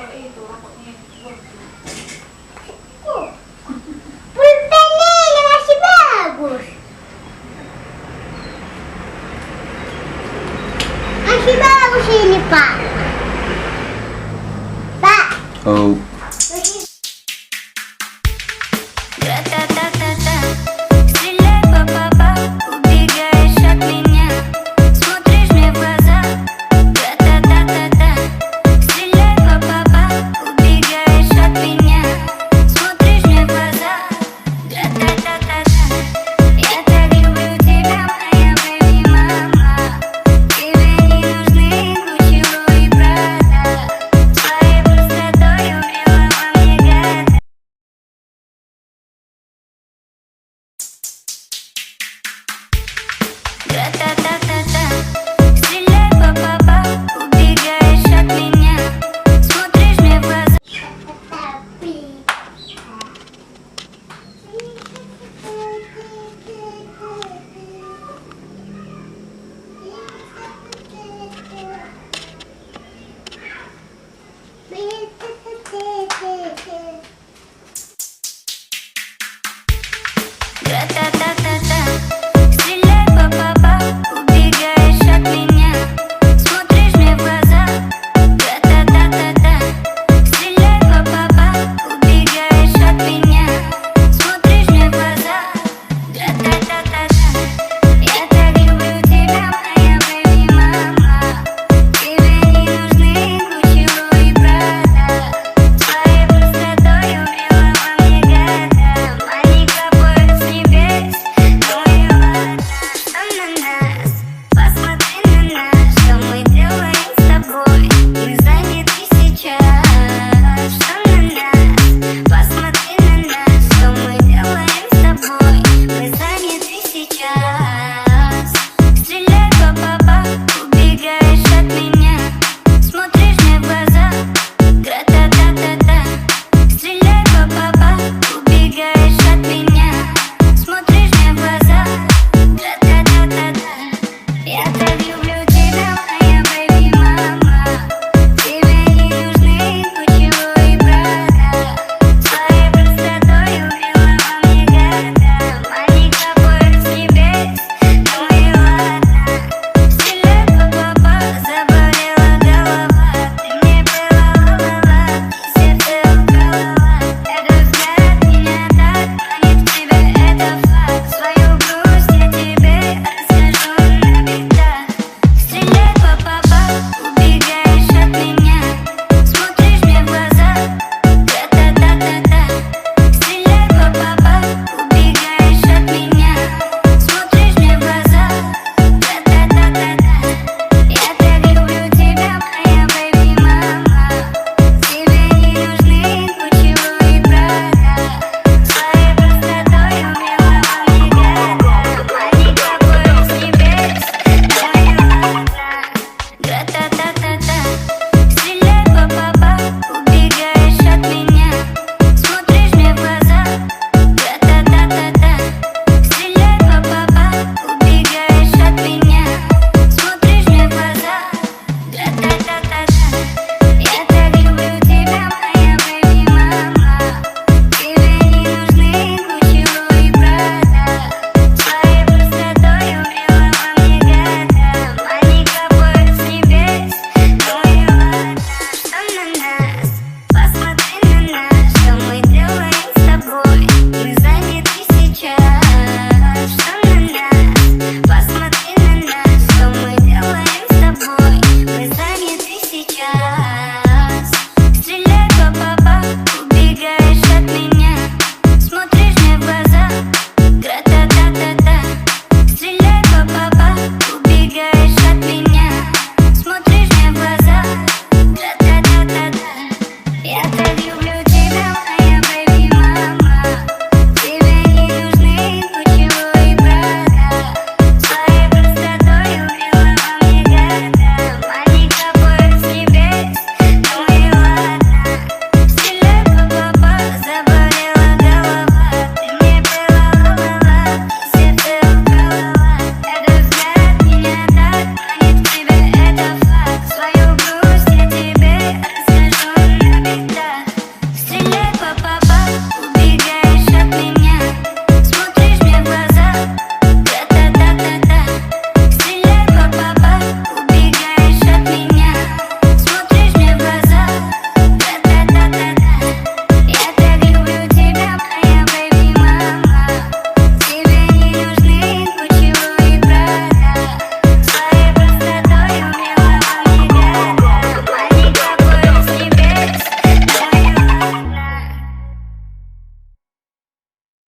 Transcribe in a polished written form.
itu rapotnya pulpennya ini masih bagus. Masih bagus ini, Pak. Pak. Oh. Стреляй, па-па-па, убегаешь от меня, смотришь мне в глаза. Та-та-та-та-та. Стреляй, па-па-па, убегаешь от меня, смотришь мне в глаза. Та-та-та-та-та. Я так люблю тебя, моя бэби-мама. Тебе не нужны Гуччи, Луи, Прада. Своей простотой убила во мне года. Та-та-та-та-та. Стреляй, па-па-па, убегаешь от меня, смотришь мне в глаза. Та-та-та-та-та. Стреляй, па-па-па, убегаешь от меня, смотришь мне в глаза. Та-та-та-та-та. Стреляй, па-па-па, убегаешь от меня, смотришь мне в глаза. Та-та-та-та-та. Я так люблю тебя, моя бэби-мама. Тебе не нужны Гуччи, Луи, Прада. Своей простотой убила во мне года. Моника поет с небес, ну и ладно. Что на нас? Посмотри на нас, что мы делаем с тобой. Мы заняты сейчас. Что на нас? Посмотри на нас, что мы делаем с тобой. Мы заняты сейчас. Стреляй, па-па-па, убегаешь от меня, смотришь мне в глаза. Гра-та-та-та-та. Стреляй, па-па-па, убегаешь от меня, смотришь мне в глаза. Гра-та-та-та-та. Я так люблю тебя, моя бэби-мама. Тебе не нужны Гуччи, Луи, Прада. Своей простотой убила во мне года. Моника поет с небес, ну и ладно. Стреляй, па-па-па, заболела голова. Ты мне пела ла-ла-ла, и сердце уколола. Этот взгляд меня так манит к тебе, это факт. Свою грусть я тебе расскажу навсегда. Стреляй, па-па-па, убегаешь от меня, смотришь мне в глаза. Та-та-та-та-та. Стреляй, па-па-па, убегаешь от меня, смотришь мне в глаза. Та-та-та-та-та. Я так люблю тебя, моя бэби-мама. Тебе не нужны Гуччи, Луи, Прада. Своей простотой убила во мне года. Моника поет с небес, ну и ладно. Гра-та-та-та-та. Стреляй, па-па-па, убегаешь от меня, смотришь мне в глаза. Гра-та-та-та-та. Стреляй, па-па-па, убегаешь от меня, смотришь мне в глаза. Гра-та-та-та-та. Я так люблю тебя, моя бэби-мама. Тебе не нужны Гуччи, Луи, Прада. Своей простотой убила во мне года. Моника поет с небес, ну и ладно. Что на нас? Посмотри на нас, что мы делаем с тобой. Мы заняты сейчас. Что на нас? Посмотри на нас, что мы делаем с тобой. Мы заняты сейчас. Стреляй, па-па-па.